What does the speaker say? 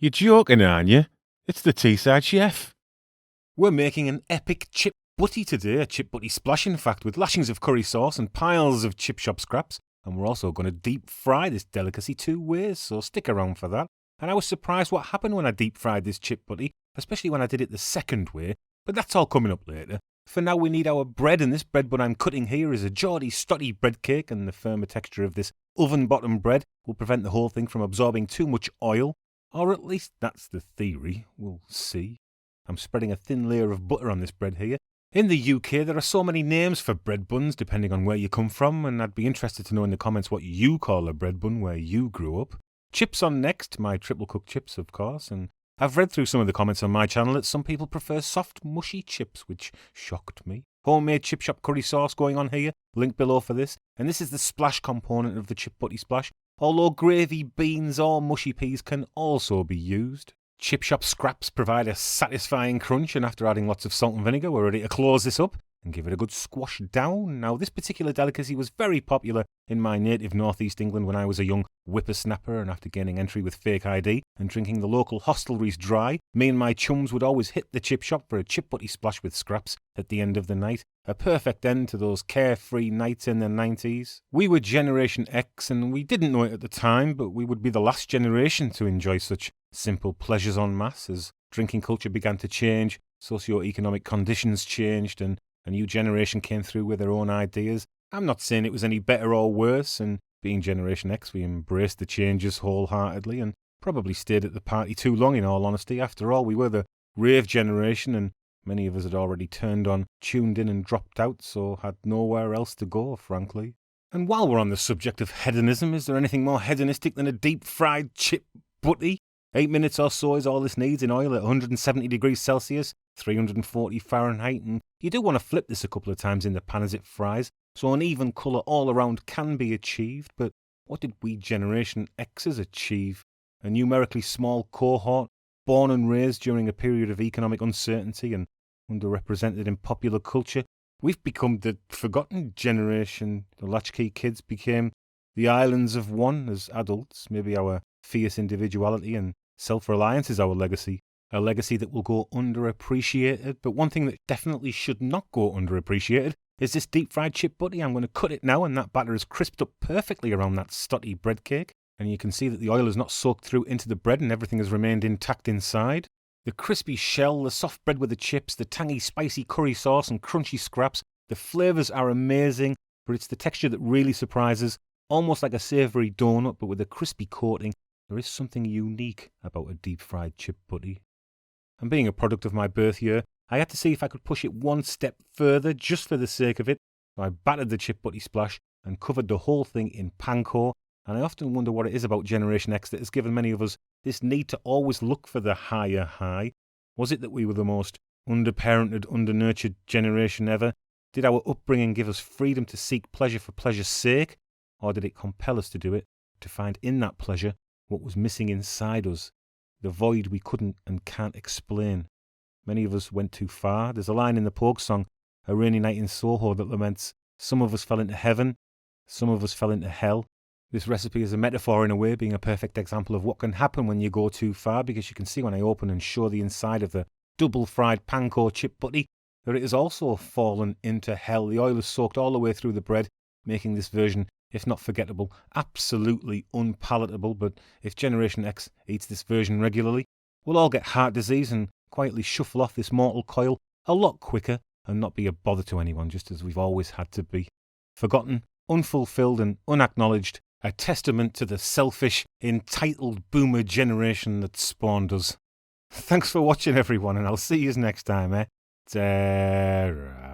You're joking, aren't you? It's the Teesside Chef. We're making an epic chip butty today, a chip butty splash in fact, with lashings of curry sauce and piles of chip shop scraps. And we're also going to deep fry this delicacy 2 ways, so stick around for that. And I was surprised what happened when I deep fried this chip butty, especially when I did it the second way, but that's all coming up later. For now we need our bread, and this bread bun I'm cutting here is a Geordie Stotty bread cake, and the firmer texture of this oven bottom bread will prevent the whole thing from absorbing too much oil. Or at least that's the theory. We'll see. I'm spreading a thin layer of butter on this bread here. In the UK, there are so many names for bread buns depending on where you come from, and I'd be interested to know in the comments what you call a bread bun where you grew up. Chips on next, my triple cooked chips, of course, and I've read through some of the comments on my channel that some people prefer soft, mushy chips, which shocked me. Homemade chip shop curry sauce going on here, link below for this, and this is the splash component of the chip butty splash. Although gravy, beans or mushy peas can also be used. Chip shop scraps provide a satisfying crunch, and after adding lots of salt and vinegar we're ready to close this up and give it a good squash down. Now this particular delicacy was very popular in my native northeast England when I was a young whippersnapper, and after gaining entry with fake ID and drinking the local hostelries dry, me and my chums would always hit the chip shop for a chip butty splash with scraps at the end of the night. A perfect end to those carefree nights in the 90s. We were Generation X and we didn't know it at the time, but we would be the last generation to enjoy such simple pleasures en masse as drinking culture began to change, socio-economic conditions changed, and a new generation came through with their own ideas. I'm not saying it was any better or worse, and being Generation X, we embraced the changes wholeheartedly and probably stayed at the party too long, in all honesty. After all, we were the rave generation, and many of us had already turned on, tuned in and dropped out, so had nowhere else to go, frankly. And while we're on the subject of hedonism, is there anything more hedonistic than a deep-fried chip butty? 8 minutes or so is all this needs in oil at 170 degrees Celsius, 340 Fahrenheit, and you do want to flip this a couple of times in the pan as it fries, so an even colour all around can be achieved. But what did we Generation Xers achieve? A numerically small cohort, born and raised during a period of economic uncertainty and underrepresented in popular culture. We've become the forgotten generation. The latchkey kids became the islands of one as adults. Maybe our fierce individuality and self-reliance is our legacy. A legacy that will go underappreciated. But one thing that definitely should not go underappreciated is this deep-fried chip butty. I'm going to cut it now, and that batter is crisped up perfectly around that stotty bread cake. And you can see that the oil has not soaked through into the bread and everything has remained intact inside. The crispy shell, the soft bread with the chips, the tangy spicy curry sauce and crunchy scraps, the flavours are amazing, but it's the texture that really surprises. Almost like a savoury donut, but with a crispy coating. There is something unique about a deep-fried chip butty. And being a product of my birth year, I had to see if I could push it one step further just for the sake of it. So I battered the chip butty splash and covered the whole thing in panko. And I often wonder what it is about Generation X that has given many of us this need to always look for the higher high. Was it that we were the most underparented, undernurtured generation ever? Did our upbringing give us freedom to seek pleasure for pleasure's sake? Or did it compel us to do it, to find in that pleasure what was missing inside us, the void we couldn't and can't explain? Many of us went too far. There's a line in the Pogue song, A Rainy Night in Soho, that laments, some of us fell into heaven, some of us fell into hell. This recipe is a metaphor in a way, being a perfect example of what can happen when you go too far, because you can see when I open and show the inside of the double-fried panko chip butty that it has also fallen into hell. The oil is soaked all the way through the bread, making this version, if not forgettable, absolutely unpalatable. But if Generation X eats this version regularly, we'll all get heart disease and quietly shuffle off this mortal coil a lot quicker and not be a bother to anyone, just as we've always had to be. Forgotten, unfulfilled and unacknowledged, a testament to the selfish, entitled boomer generation that spawned us. Thanks for watching, everyone, and I'll see you next time, Ta-ra.